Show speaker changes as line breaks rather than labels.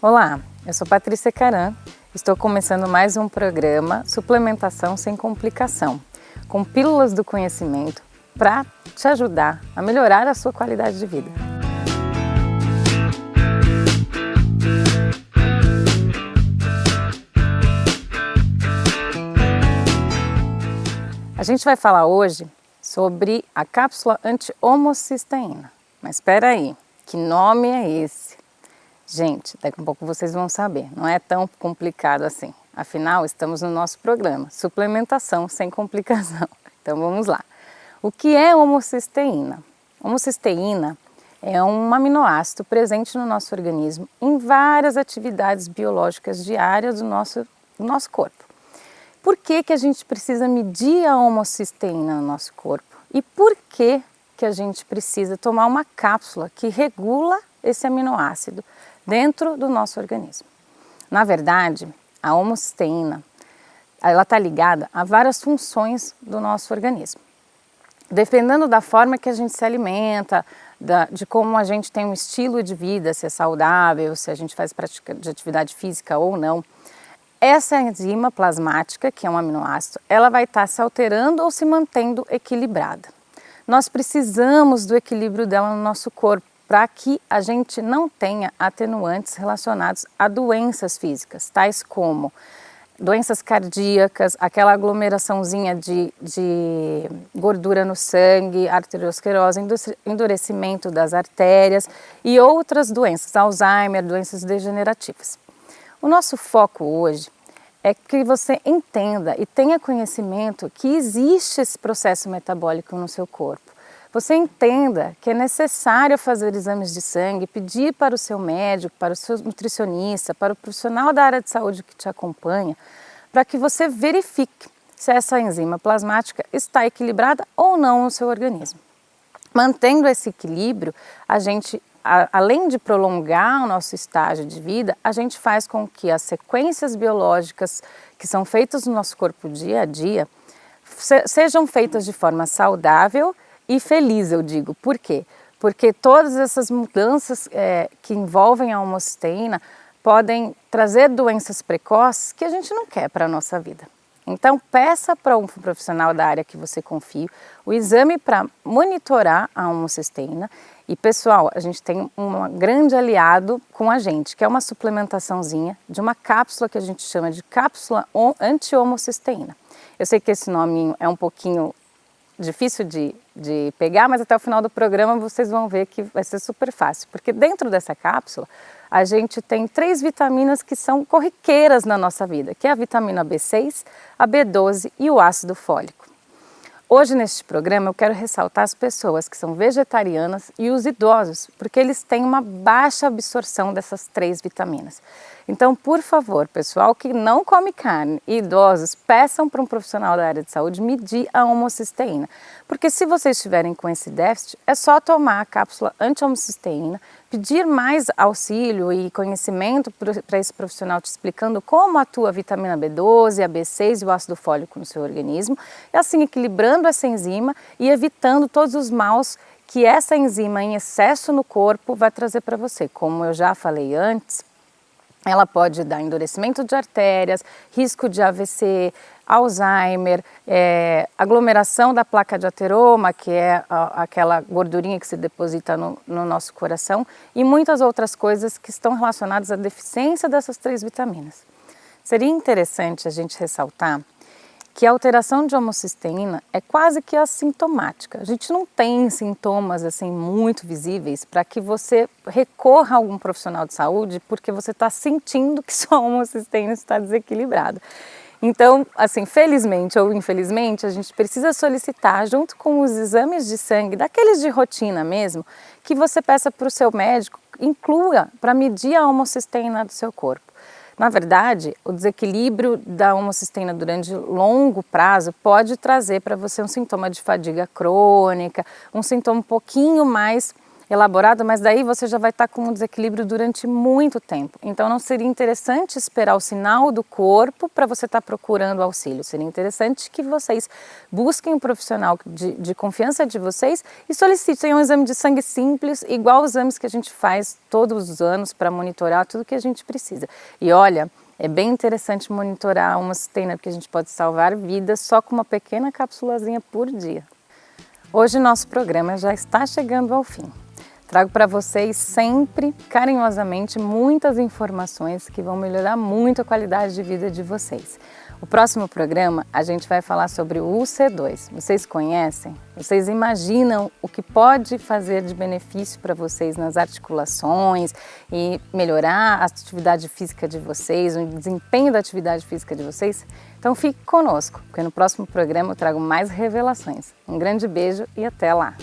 Olá, eu sou Patrícia Caran, estou começando mais um programa Suplementação Sem Complicação, com pílulas do conhecimento para te ajudar a melhorar a sua qualidade de vida. A gente vai falar hoje sobre a cápsula anti-homocisteína. Mas espera aí, que nome é esse? Gente, daqui a pouco vocês vão saber, não é tão complicado assim. Afinal, estamos no nosso programa, Suplementação Sem Complicação. Então vamos lá. O que é homocisteína? Homocisteína é um aminoácido presente no nosso organismo em várias atividades biológicas diárias do nosso corpo. Por que a gente precisa medir a homocisteína no nosso corpo? E por que a gente precisa tomar uma cápsula que regula esse aminoácido dentro do nosso organismo? Na verdade, a homocisteína está ligada a várias funções do nosso organismo. Dependendo da forma que a gente se alimenta, de como a gente tem um estilo de vida, se é saudável, se a gente faz prática de atividade física ou não, essa enzima plasmática, que é um aminoácido, ela vai estar se alterando ou se mantendo equilibrada. Nós precisamos do equilíbrio dela no nosso corpo para que a gente não tenha atenuantes relacionados a doenças físicas, tais como doenças cardíacas, aquela aglomeraçãozinha de gordura no sangue, arteriosclerose, endurecimento das artérias e outras doenças, Alzheimer, doenças degenerativas. O nosso foco hoje é que você entenda e tenha conhecimento que existe esse processo metabólico no seu corpo. Você entenda que é necessário fazer exames de sangue, pedir para o seu médico, para o seu nutricionista, para o profissional da área de saúde que te acompanha, para que você verifique se essa enzima plasmática está equilibrada ou não no seu organismo. Mantendo esse equilíbrio, a gente, além de prolongar o nosso estágio de vida, a gente faz com que as sequências biológicas que são feitas no nosso corpo dia a dia sejam feitas de forma saudável e feliz, eu digo. Por quê? Porque todas essas mudanças que envolvem a homocisteína podem trazer doenças precoces que a gente não quer para a nossa vida. Então, peça para um profissional da área que você confie o exame para monitorar a homocisteína. E, pessoal, a gente tem um grande aliado com a gente, que é uma suplementaçãozinha de uma cápsula que a gente chama de cápsula anti-homocisteína. Eu sei que esse nome é um pouquinho difícil de pegar, mas até o final do programa vocês vão ver que vai ser super fácil, porque dentro dessa cápsula a gente tem 3 vitaminas que são corriqueiras na nossa vida, que é a vitamina B6, a B12 e o ácido fólico. Hoje neste programa eu quero ressaltar as pessoas que são vegetarianas e os idosos, porque eles têm uma baixa absorção dessas 3 vitaminas. Então, por favor, pessoal que não come carne e idosos, peçam para um profissional da área de saúde medir a homocisteína. Porque se vocês estiverem com esse déficit, é só tomar a cápsula anti-homocisteína, pedir mais auxílio e conhecimento para esse profissional te explicando como atua a vitamina B12, a B6 e o ácido fólico no seu organismo, e assim equilibrando essa enzima e evitando todos os maus que essa enzima em excesso no corpo vai trazer para você. Como eu já falei antes, ela pode dar endurecimento de artérias, risco de AVC, Alzheimer, aglomeração da placa de ateroma, que é aquela gordurinha que se deposita no nosso coração, e muitas outras coisas que estão relacionadas à deficiência dessas 3 vitaminas. Seria interessante a gente ressaltar que a alteração de homocisteína é quase que assintomática. A gente não tem sintomas assim muito visíveis para que você recorra a algum profissional de saúde porque você está sentindo que sua homocisteína está desequilibrada. Então, assim, felizmente ou infelizmente, a gente precisa solicitar, junto com os exames de sangue, daqueles de rotina mesmo, que você peça para o seu médico, inclua para medir a homocisteína do seu corpo. Na verdade, o desequilíbrio da homocisteína durante longo prazo pode trazer para você um sintoma de fadiga crônica, um sintoma um pouquinho mais elaborado, mas daí você já vai estar com um desequilíbrio durante muito tempo. Então não seria interessante esperar o sinal do corpo para você estar procurando auxílio. Seria interessante que vocês busquem um profissional de confiança de vocês e solicitem um exame de sangue simples, igual os exames que a gente faz todos os anos para monitorar tudo que a gente precisa. E olha, é bem interessante monitorar a homocisteína, porque a gente pode salvar vidas só com uma pequena cápsulazinha por dia. Hoje nosso programa já está chegando ao fim. Trago para vocês sempre, carinhosamente, muitas informações que vão melhorar muito a qualidade de vida de vocês. O próximo programa a gente vai falar sobre o UC2. Vocês conhecem? Vocês imaginam o que pode fazer de benefício para vocês nas articulações e melhorar a atividade física de vocês, o desempenho da atividade física de vocês? Então fique conosco, porque no próximo programa eu trago mais revelações. Um grande beijo e até lá!